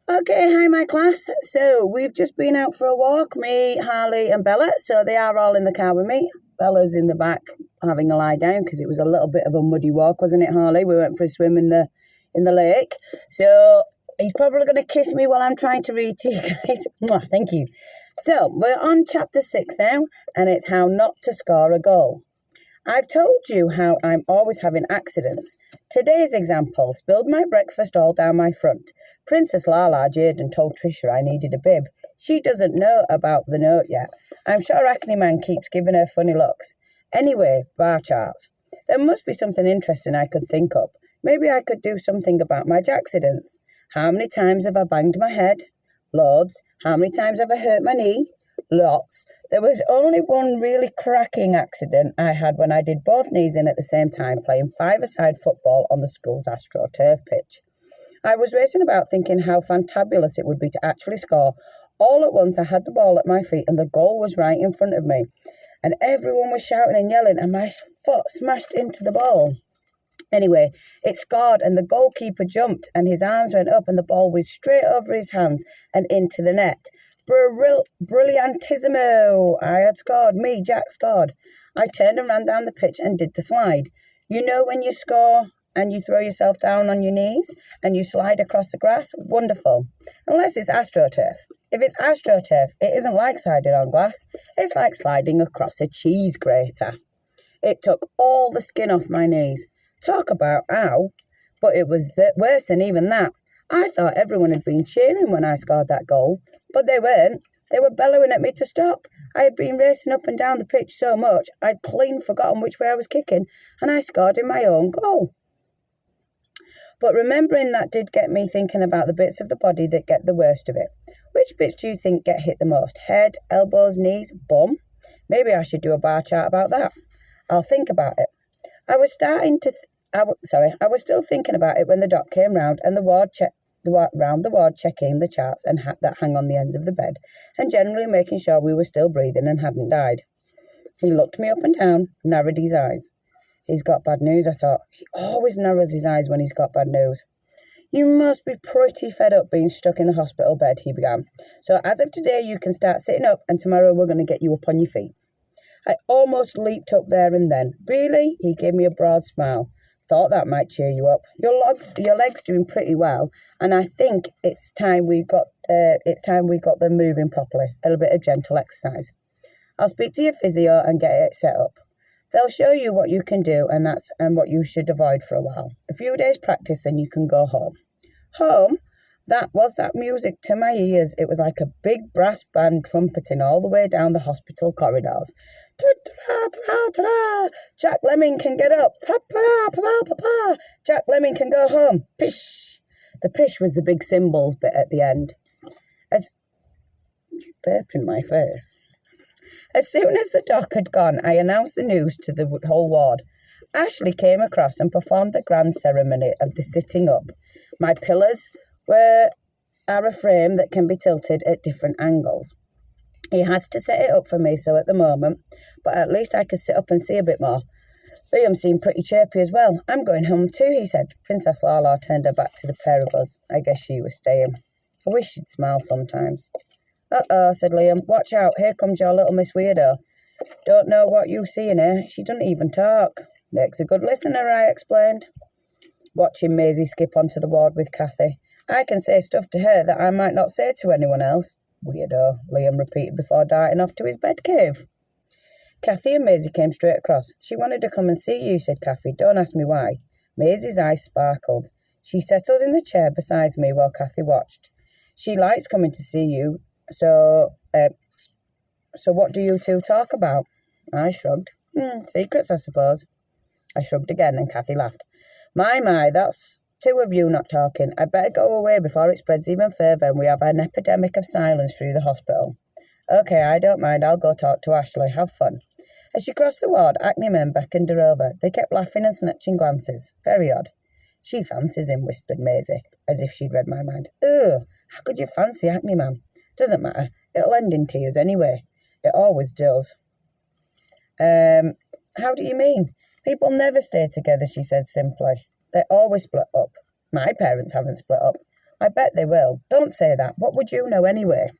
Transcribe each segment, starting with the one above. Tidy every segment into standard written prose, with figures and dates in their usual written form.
Okay, hi my class. So we've just been out for a walk, me, Harley and Bella. So they are all in the car with me. Bella's in the back having a lie down because it was a little bit of a muddy walk, wasn't it, Harley? We went for a swim in the lake. So he's probably going to kiss me while I'm trying to read to you guys. Mwah, thank you. So we're on chapter 6 now, and it's how not to score a goal. I've told you how I'm always having accidents. Today's example spilled my breakfast all down my front. Princess Lala jeered and told Trisha I needed a bib. She doesn't know about the note yet. I'm sure Acne Man keeps giving her funny looks. Anyway, bar charts. There must be something interesting I could think up. Maybe I could do something about my accidents. How many times have I banged my head? Loads. How many times have I hurt my knee? Lots. There was only one really cracking accident I had when I did both knees in at the same time playing five-a-side football on the school's AstroTurf pitch. I was racing about thinking how fantabulous it would be to actually score. All at once I had the ball at my feet and the goal was right in front of me. And everyone was shouting and yelling and my foot smashed into the ball. Anyway, it scored and the goalkeeper jumped and his arms went up and the ball whizzed straight over his hands and into the net. Brilliantissimo! I had scored. Me, Jack, scored. I turned and ran down the pitch and did the slide. You know when you score and you throw yourself down on your knees and you slide across the grass? Wonderful. Unless it's AstroTurf. If it's AstroTurf, it isn't like sliding on glass. It's like sliding across a cheese grater. It took all the skin off my knees. Talk about ow. But it was worse than even that. I thought everyone had been cheering when I scored that goal, but they weren't. They were bellowing at me to stop. I had been racing up and down the pitch so much, I'd clean forgotten which way I was kicking, and I scored in my own goal. But remembering that did get me thinking about the bits of the body that get the worst of it. Which bits do you think get hit the most? Head, elbows, knees, bum? Maybe I should do a bar chart about that. I'll think about it. I was still thinking about it when the doc came round and round the ward checking the charts and that hang on the ends of the bed and generally making sure we were still breathing and hadn't died. He looked me up and down, narrowed his eyes. He's got bad news, I thought. He always narrows his eyes when he's got bad news. You must be pretty fed up being stuck in the hospital bed, he began. So as of today, you can start sitting up and tomorrow we're going to get you up on your feet. I almost leaped up there and then. Really? He gave me a broad smile. Thought that might cheer you up. Your leg's doing pretty well, and I think it's time we got them moving properly. A little bit of gentle exercise. I'll speak to your physio and get it set up. They'll show you what you can do and what you should avoid for a while. A few days practice, then you can go home. Home? That music to my ears. It was like a big brass band trumpeting all the way down the hospital corridors. Ta-ta-ta-ta-ta! Jack Lemming can get up. Pa-pa-pa-pa-pa-pa! Jack Lemming can go home. Pish! The pish was the big cymbals bit at the end. You burp in my face. As soon as the doc had gone, I announced the news to the whole ward. Ashley came across and performed the grand ceremony of the sitting up. My pillars are a frame that can be tilted at different angles. He has to set it up for me, so at the moment, but at least I could sit up and see a bit more. Liam seemed pretty chirpy as well. I'm going home too, he said. Princess Lala turned her back to the pair of us. I guess she was staying. I wish she'd smile sometimes. Uh-oh, said Liam. Watch out, here comes your little Miss Weirdo. Don't know what you see in her. She doesn't even talk. Makes a good listener, I explained. Watching Maisie skip onto the ward with Kathy. I can say stuff to her that I might not say to anyone else. Weirdo, Liam repeated before darting off to his bed cave. Kathy and Maisie came straight across. She wanted to come and see you, said Kathy. Don't ask me why. Maisie's eyes sparkled. She settled in the chair beside me while Kathy watched. She likes coming to see you, so what do you two talk about? I shrugged. Secrets, I suppose. I shrugged again and Kathy laughed. My, that's two of you not talking. I'd better go away before it spreads even further and we have an epidemic of silence through the hospital. Okay, I don't mind. I'll go talk to Ashley. Have fun. As she crossed the ward, Acne Men beckoned her over. They kept laughing and snatching glances. Very odd. She fancies him, whispered Maisie, as if she'd read my mind. Ugh, how could you fancy Acne Man? Doesn't matter. It'll end in tears anyway. It always does. How do you mean? People never stay together, she said simply. They always split up. My parents haven't split up. I bet they will. Don't say that. What would you know anyway?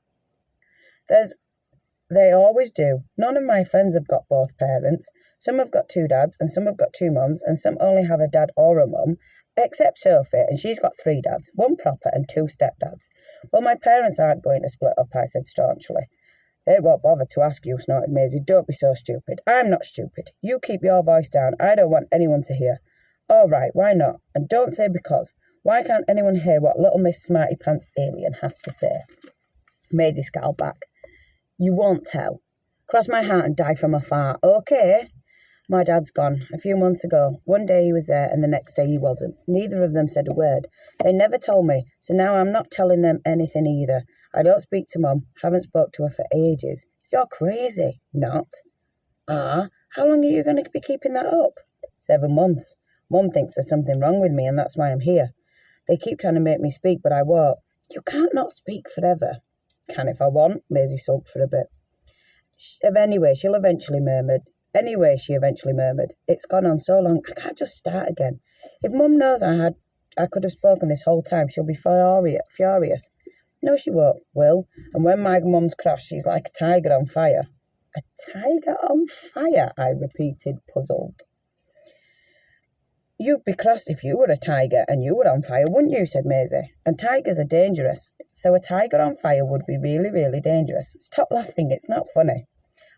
They always do. None of my friends have got both parents. Some have got two dads and some have got two mums and some only have a dad or a mum, except Sophie, and she's got three dads, one proper and two stepdads. Well, my parents aren't going to split up, I said staunchly. They won't bother to ask you, snorted Maisie. Don't be so stupid. I'm not stupid. You keep your voice down. I don't want anyone to hear. All right, why not? And don't say because. Why can't anyone hear what little Miss Smarty Pants Alien has to say? Maisie scowled back. You won't tell. Cross my heart and die from afar. Okay. My dad's gone a few months ago. One day he was there and the next day he wasn't. Neither of them said a word. They never told me, so now I'm not telling them anything either. I don't speak to Mum. Haven't spoke to her for ages. You're crazy. Not. How long are you going to be keeping that up? 7 months. Mum thinks there's something wrong with me and that's why I'm here. They keep trying to make me speak, but I won't. You can't not speak forever. Can if I want, Maisie sulked for a bit. She eventually murmured. It's gone on so long, I can't just start again. If Mum knows I could have spoken this whole time, she'll be furious. No, she won't, Will. And when my mum's cross, she's like a tiger on fire. A tiger on fire, I repeated, puzzled. You'd be cross if you were a tiger and you were on fire, wouldn't you, said Maisie. And tigers are dangerous, so a tiger on fire would be really, really dangerous. Stop laughing, it's not funny.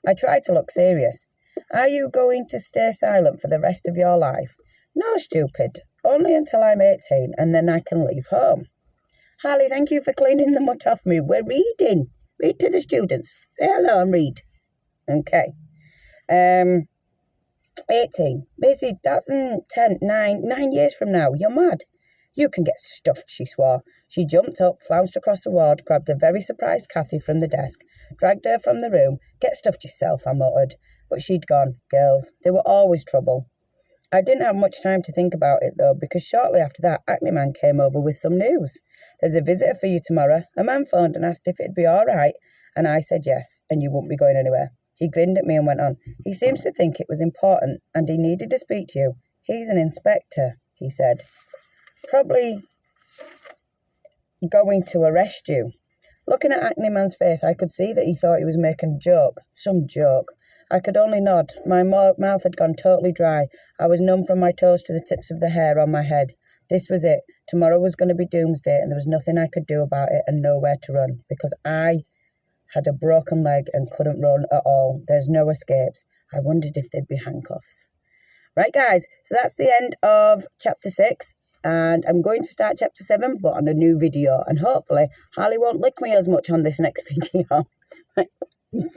I tried to look serious. Are you going to stay silent for the rest of your life? No, stupid. Only until I'm 18 and then I can leave home. Harley, thank you for cleaning the mud off me. We're reading. Read to the students. Say hello and read. Okay. 18. Maisie, that's in 9 years from now. You're mad. You can get stuffed, she swore. She jumped up, flounced across the ward, grabbed a very surprised Kathy from the desk, dragged her from the room. Get stuffed yourself, I muttered. But she'd gone. Girls, they were always trouble. I didn't have much time to think about it, though, because shortly after that, Acne Man came over with some news. There's a visitor for you tomorrow. A man phoned and asked if it'd be all right, and I said yes, and you wouldn't be going anywhere. He grinned at me and went on. He seems to think it was important, and he needed to speak to you. He's an inspector, he said. Probably going to arrest you. Looking at Acne Man's face, I could see that he thought he was making a joke. Some joke. I could only nod. My mouth had gone totally dry. I was numb from my toes to the tips of the hair on my head. This was it. Tomorrow was going to be doomsday, and there was nothing I could do about it and nowhere to run, because I had a broken leg and couldn't run at all. There's no escapes. I wondered if there'd be handcuffs. Right, guys, so that's the end of chapter 6, and I'm going to start chapter 7, but on a new video, and hopefully Harley won't lick me as much on this next video.